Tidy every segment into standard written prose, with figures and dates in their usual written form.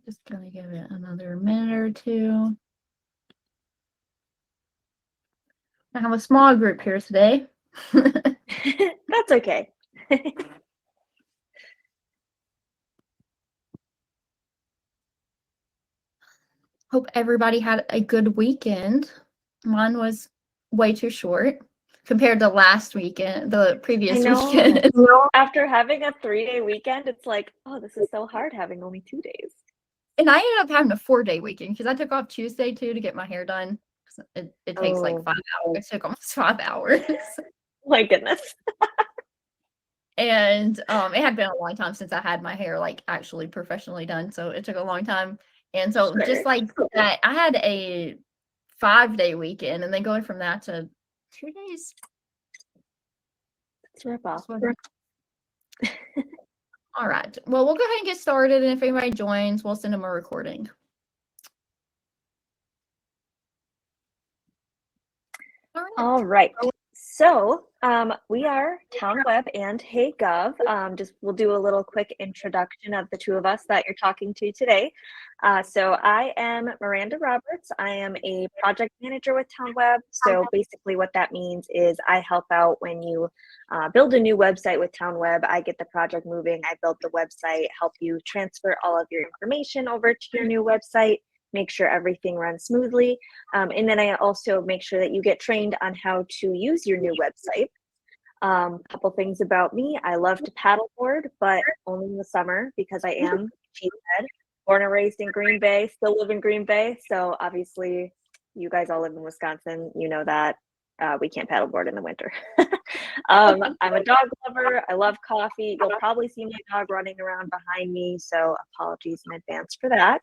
Just gonna give it another minute or two. I have a small group here today. That's okay. Hope everybody had a good weekend. Mine was way too short compared to last weekend, the previous weekend. After having a 3-day weekend, it's like, oh, this is so hard having only 2 days. And I ended up having a 4-day weekend because I took off Tuesday too to get my hair done. It takes like 5 hours. It took almost 5 hours. My goodness. And it had been a long time since I had my hair like actually professionally done, so it took a long time. And so just like that, I had a 5-day weekend, and then going from that to 2 days. Let's rip off. All right. Well, we'll go ahead and get started, and if anybody joins, we'll send them a recording. All right. So we are Town Web and HeyGov. We'll do a little quick introduction of the two of us that you're talking to today. So I am Miranda Roberts. I am a project manager with Town Web. So basically what that means is I help out when you build a new website with Town Web. I get the project moving. I build the website, help you transfer all of your information over to your new website, make sure everything runs smoothly. And then I also make sure that you get trained on how to use your new website. Couple things about me. I love to paddleboard, but only in the summer because I am cheesehead, born and raised in Green Bay, still live in Green Bay. So obviously you guys all live in Wisconsin. You know that we can't paddleboard in the winter. I'm a dog lover. I love coffee. You'll probably see my dog running around behind me. So apologies in advance for that.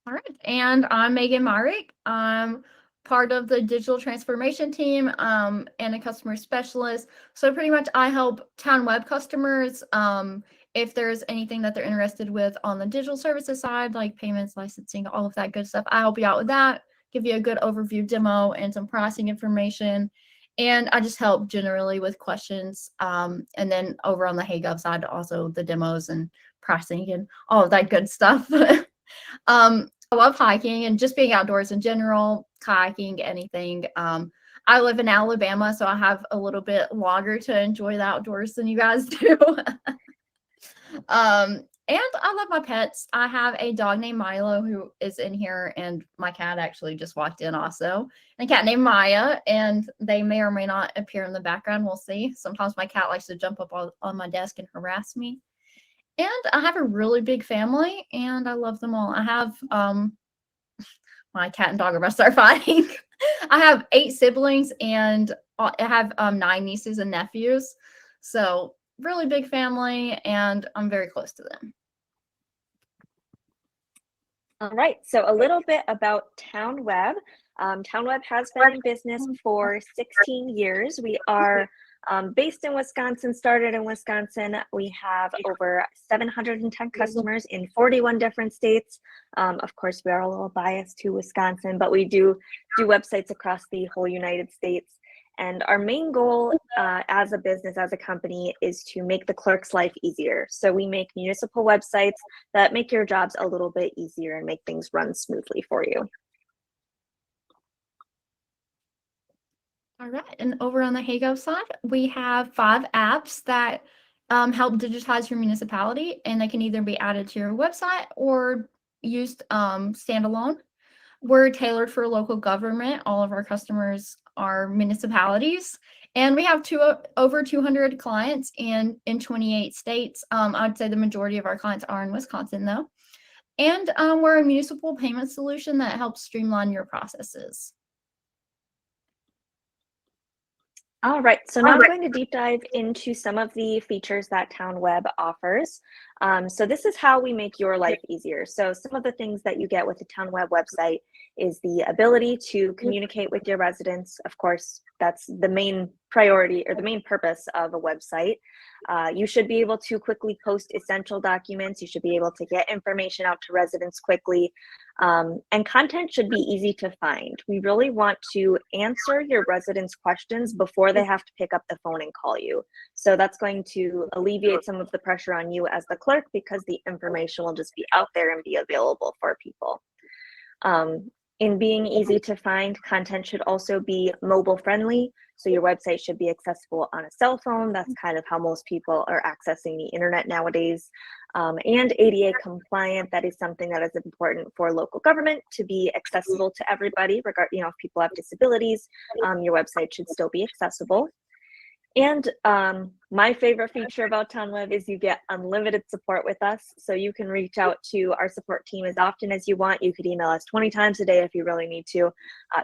All right, and I'm Meagan Myrick. I'm part of the digital transformation team and a customer specialist. So pretty much I help Town Web customers if there's anything that they're interested with on the digital services side, like payments, licensing, all of that good stuff. I help you out with that, give you a good overview demo and some pricing information. And I just help generally with questions. And then over on the HeyGov side, also the demos and pricing and all of that good stuff. I love hiking and just being outdoors in general, kayaking, anything. I live in Alabama, so I have a little bit longer to enjoy the outdoors than you guys do. And I love my pets. I have a dog named Milo who is in here, and my cat actually just walked in also. And a cat named Maya, and they may or may not appear in the background. We'll see. Sometimes my cat likes to jump up on my desk and harass me. And I have a really big family, and I love them all. I have my cat and dog are about to start fighting. I have 8 siblings, and I have 9 nieces and nephews. So really big family, and I'm very close to them. All right, so a little bit about Town Web. Town Web has been in business for 16 years. We are based in Wisconsin, started in Wisconsin. We have over 710 customers in 41 different states. Of course, we are a little biased to Wisconsin, but we do websites across the whole United States. And our main goal as a business, as a company, is to make the clerk's life easier. So we make municipal websites that make your jobs a little bit easier and make things run smoothly for you. All right, and over on the HeyGov side, we have 5 apps that help digitize your municipality, and they can either be added to your website or used standalone. We're tailored for local government. All of our customers are municipalities, and we have over 200 clients in 28 states. I'd say the majority of our clients are in Wisconsin, though. And we're a municipal payment solution that helps streamline your processes. All right, so now I'm going to deep dive into some of the features that Town Web offers. So this is how we make your life easier. So some of the things that you get with the Town Web website is the ability to communicate with your residents. Of course, that's the main priority or the main purpose of a website. You should be able to quickly post essential documents. You should be able to get information out to residents quickly. And content should be easy to find. We really want to answer your residents' questions before they have to pick up the phone and call you. So that's going to alleviate some of the pressure on you as the clerk, because the information will just be out there and be available for people. In being easy to find, content should also be mobile friendly. So your website should be accessible on a cell phone. That's kind of how most people are accessing the internet nowadays. And ADA compliant. That is something that is important for local government, to be accessible to everybody, if people have disabilities, your website should still be accessible. And my favorite feature about Town Web is you get unlimited support with us. So you can reach out to our support team as often as you want. You could email us 20 times a day if you really need to.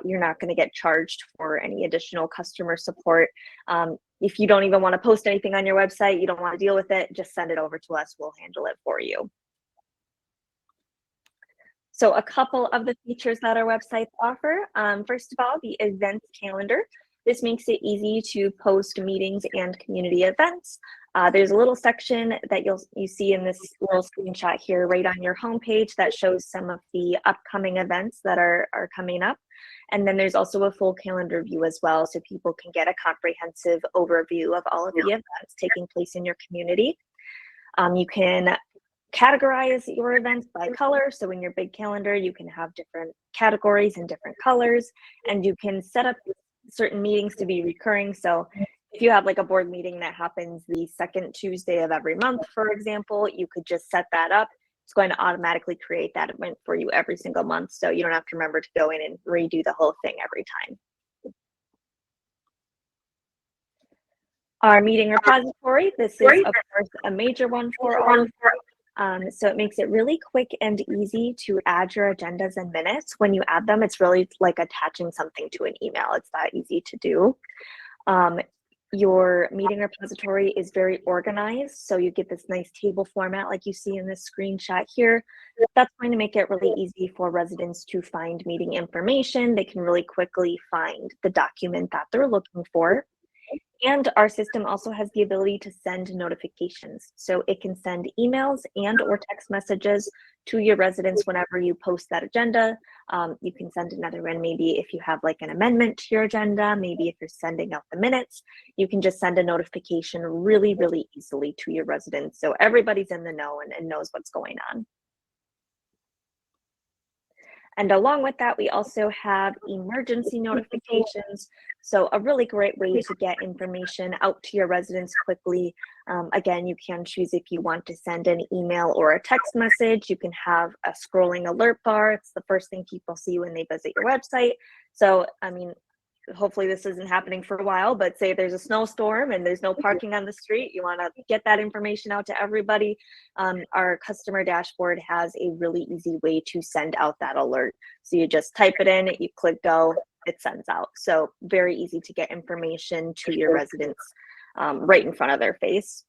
You're not going to get charged for any additional customer support. If you don't even want to post anything on your website, you don't want to deal with it, just send it over to us. We'll handle it for you. So a couple of the features that our websites offer. First of all, the events calendar. This makes it easy to post meetings and community events. There's a little section that you see in this little screenshot here right on your homepage that shows some of the upcoming events that are coming up. And then there's also a full calendar view as well, so people can get a comprehensive overview of all of the events taking place in your community. You can categorize your events by color. So in your big calendar, you can have different categories and different colors, and you can set up certain meetings to be recurring. So if you have like a board meeting that happens the second Tuesday of every month, for example, you could just set that up. It's going to automatically create that event for you every single month. So you don't have to remember to go in and redo the whole thing every time. Our meeting repository, this is of course a major one for all of you. So it makes it really quick and easy to add your agendas and minutes. When you add them, it's really like attaching something to an email. It's that easy to do. Your meeting repository is very organized. So you get this nice table format like you see in this screenshot here. That's going to make it really easy for residents to find meeting information. They can really quickly find the document that they're looking for. And our system also has the ability to send notifications. So it can send emails and or text messages to your residents whenever you post that agenda. You can send another one maybe if you have like an amendment to your agenda, maybe if you're sending out the minutes, you can just send a notification really, really easily to your residents. So everybody's in the know and knows what's going on. And along with that, we also have emergency notifications. So a really great way to get information out to your residents quickly. Again, you can choose if you want to send an email or a text message. You can have a scrolling alert bar. It's the first thing people see when they visit your website. So, I mean, hopefully this isn't happening for a while, but say there's a snowstorm and there's no parking on the street, you want to get that information out to everybody. Our customer dashboard has a really easy way to send out that alert. So you just type it in, you click go, it sends out. So very easy to get information to your residents right in front of their face.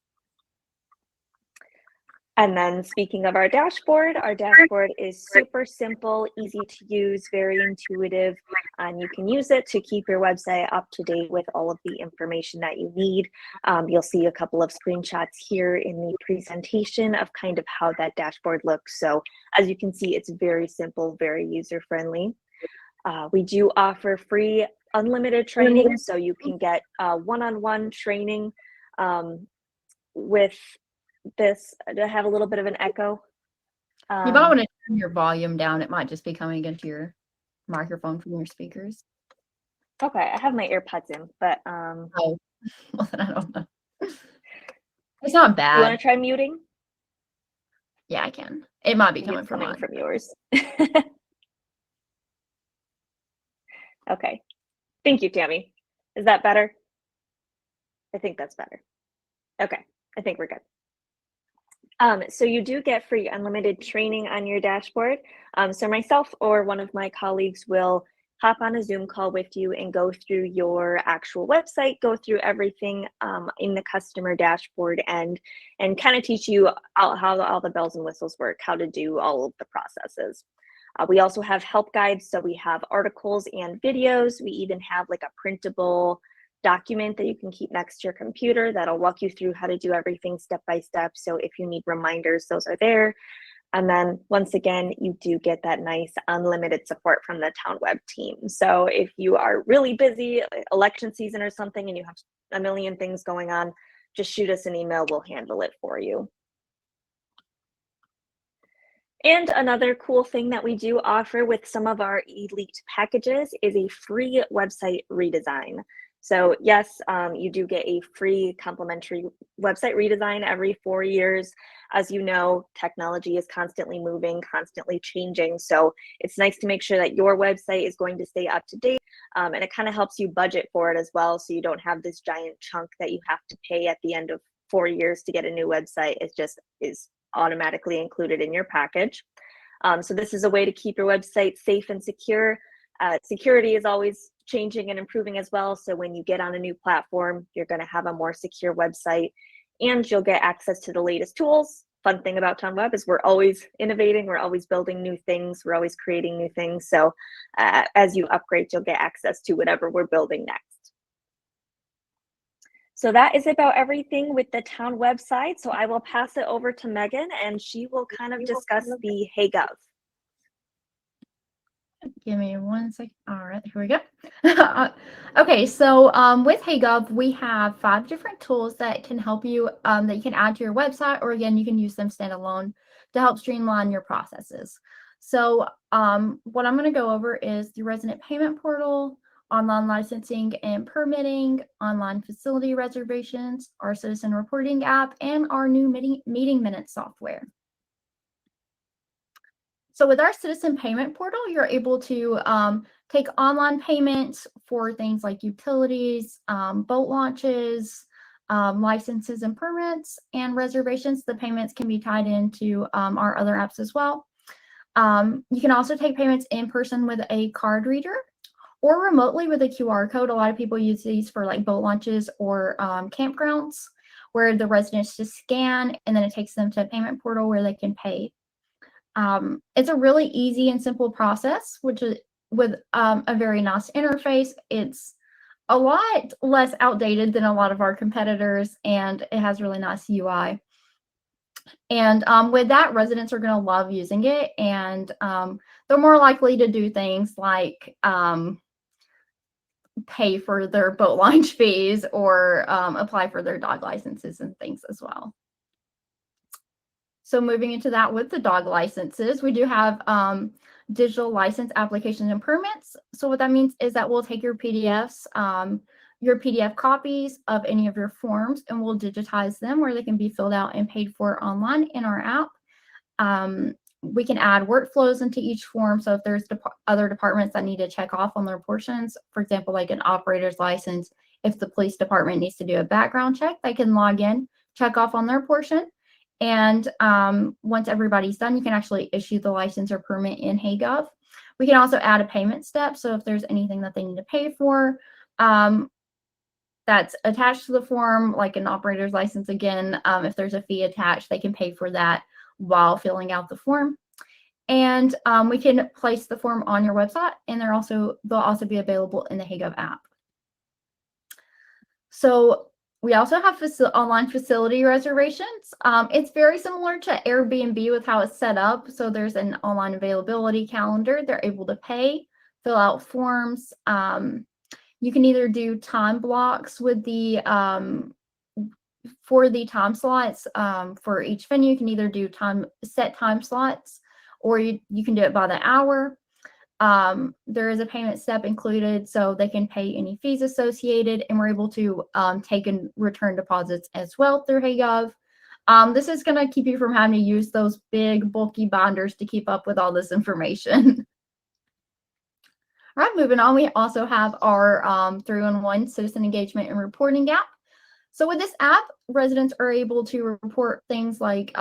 And then speaking of our dashboard is super simple, easy to use, very intuitive, and you can use it to keep your website up to date with all of the information that you need. You'll see a couple of screenshots here in the presentation of kind of how that dashboard looks. So as you can see, it's very simple, very user-friendly. We do offer free unlimited training, so you can get one-on-one training with this. I have a little bit of an echo. You might want to turn your volume down. It might just be coming into your microphone from your speakers. Okay, I have my AirPods in, but oh, well, then I don't know. It's not bad. You want to try muting? Yeah, I can. It might be coming from yours. Okay, thank you, Tammy. Is that better? I think that's better. Okay, I think we're good. So you do get free unlimited training on your dashboard. So myself or one of my colleagues will hop on a Zoom call with you and go through your actual website, go through everything in the customer dashboard and kind of teach you how all the bells and whistles work, how to do all of the processes. We also have help guides. So we have articles and videos. We even have like a printable document that you can keep next to your computer that'll walk you through how to do everything step by step. So if you need reminders, those are there. And then once again, you do get that nice unlimited support from the Town Web team. So if you are really busy, election season or something, and you have a million things going on, just shoot us an email, we'll handle it for you. And another cool thing that we do offer with some of our elite packages is a free website redesign. So yes, you do get a free complimentary website redesign every 4 years. As you know, technology is constantly moving, constantly changing. So it's nice to make sure that your website is going to stay up to date. And it kind of helps you budget for it as well. So you don't have this giant chunk that you have to pay at the end of 4 years to get a new website. It just is automatically included in your package. So this is a way to keep your website safe and secure. Security is always changing and improving as well. So when you get on a new platform, you're going to have a more secure website and you'll get access to the latest tools. Fun thing about Town Web is we're always innovating, we're always building new things, we're always creating new things. So as you upgrade, you'll get access to whatever we're building next. So that is about everything with the Town website. So I will pass it over to Megan and she will kind of discuss the HeyGov. Give me 1 second. All right, here we go. Okay, so with HeyGov, we have 5 different tools that can help you, that you can add to your website, or again, you can use them standalone to help streamline your processes. So what I'm going to go over is the resident payment portal, online licensing and permitting, online facility reservations, our citizen reporting app, and our new meeting minutes software. So with our citizen payment portal, you're able to take online payments for things like utilities, boat launches, licenses and permits, and reservations. The payments can be tied into our other apps as well. You can also take payments in person with a card reader or remotely with a QR code. A lot of people use these for like boat launches or campgrounds where the residents just scan and then it takes them to a payment portal where they can pay. It's a really easy and simple process, which is with a very nice interface. It's a lot less outdated than a lot of our competitors, and it has really nice UI. And with that, residents are going to love using it, and they're more likely to do things like pay for their boat launch fees or apply for their dog licenses and things as well. So moving into that with the dog licenses, we do have digital license applications and permits. So what that means is that we'll take your PDFs, your PDF copies of any of your forms, and we'll digitize them where they can be filled out and paid for online in our app. We can add workflows into each form. So if there's other departments that need to check off on their portions, for example, like an operator's license, if the police department needs to do a background check, they can log in, check off on their portion. And once everybody's done, you can actually issue the license or permit in HeyGov. We can also add a payment step. So if there's anything that they need to pay for that's attached to the form, like an operator's license, again, if there's a fee attached, they can pay for that while filling out the form. And we can place the form on your website, and they'll also be available in the HeyGov app. So we also have online facility reservations. It's very similar to Airbnb with how it's set up. So there's an online availability calendar. They're able to pay, fill out forms. You can either do time blocks with the for the time slots for each venue. You can either do set time slots, or you can do it by the hour. There is a payment step included, so they can pay any fees associated, and we're able to take and return deposits as well through HeyGov. This is going to keep you from having to use those big bulky binders to keep up with all this information. All right, moving on, we also have our 3-in-1 citizen engagement and reporting app. So with this app, residents are able to report things like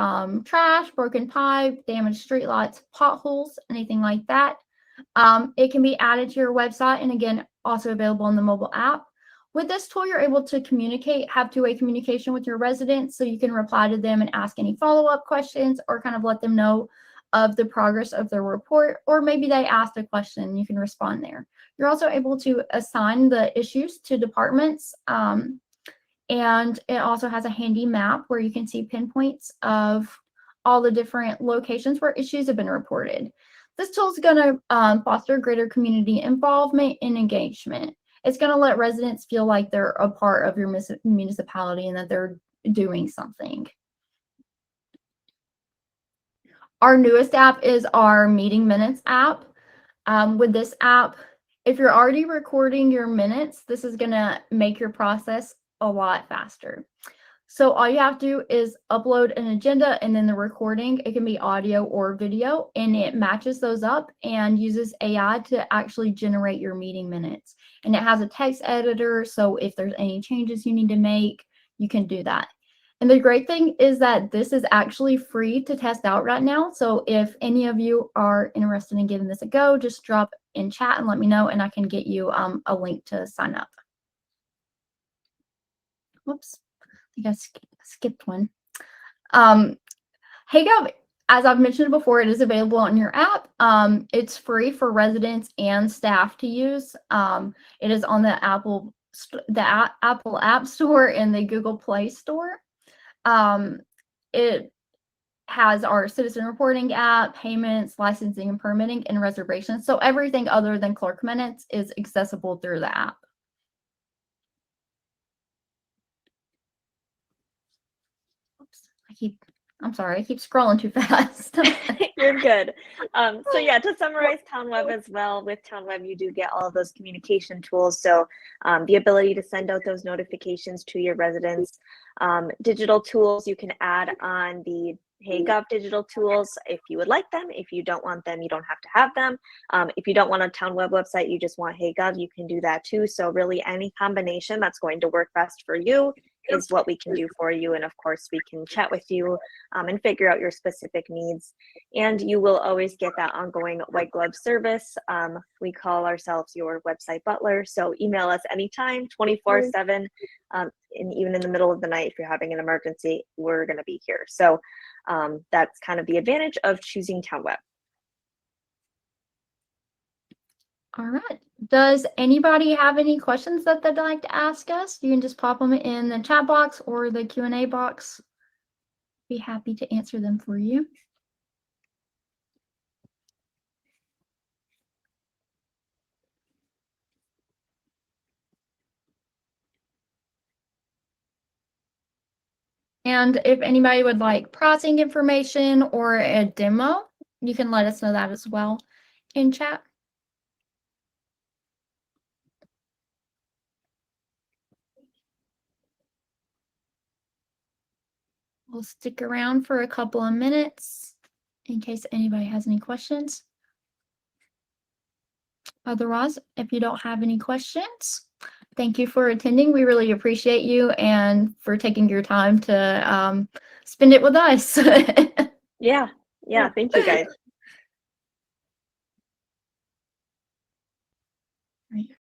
trash, broken pipe, damaged streetlights, potholes, anything like that. It can be added to your website, and again, also available in the mobile app. With this tool, you're able to have two-way communication with your residents, so you can reply to them and ask any follow-up questions or kind of let them know of the progress of their report, or maybe they asked a question and you can respond there. You're also able to assign the issues to departments, and it also has a handy map where you can see pinpoints of all the different locations where issues have been reported. This tool is going to foster greater community involvement and engagement. It's going to let residents feel like they're a part of your municipality and that they're doing something. Our newest app is our meeting minutes app. With this app, if you're already recording your minutes, this is going to make your process a lot faster. So all you have to do is upload an agenda and then the recording. It can be audio or video, and it matches those up and uses AI to actually generate your meeting minutes. And it has a text editor, so if there's any changes you need to make, you can do that. And the great thing is that this is actually free to test out right now. So if any of you are interested in giving this a go, just drop in chat and let me know, and I can get you a link to sign up. Whoops, I think I skipped one. HeyGov, as I've mentioned before, it is available on your app. It's free for residents and staff to use. It is on the Apple App Store and the Google Play Store. It has our citizen reporting app, payments, licensing and permitting, and reservations. So everything other than clerk minutes is accessible through the app. Oops, I'm sorry, I keep scrolling too fast. You're good. So yeah, to summarize Town Web as well, with Town Web, you do get all of those communication tools. So the ability to send out those notifications to your residents, digital tools you can add on the HeyGov digital tools if you would like them. If you don't want them, you don't have to have them. If you don't want a Town Web website, you just want HeyGov, you can do that too. So really any combination that's going to work best for you is what we can do for you. And of course, we can chat with you and figure out your specific needs. And you will always get that ongoing white glove service. We call ourselves your website butler. So email us anytime, 24/7. And even in the middle of the night, if you're having an emergency, we're going to be here. So that's kind of the advantage of choosing Town Web. All right. Does anybody have any questions that they'd like to ask us? You can just pop them in the chat box or the Q&A box. Be happy to answer them for you. And if anybody would like pricing information or a demo, you can let us know that as well in chat. We'll stick around for a couple of minutes in case anybody has any questions. Otherwise, if you don't have any questions, thank you for attending. We really appreciate you and for taking your time to spend it with us. Yeah, thank you guys.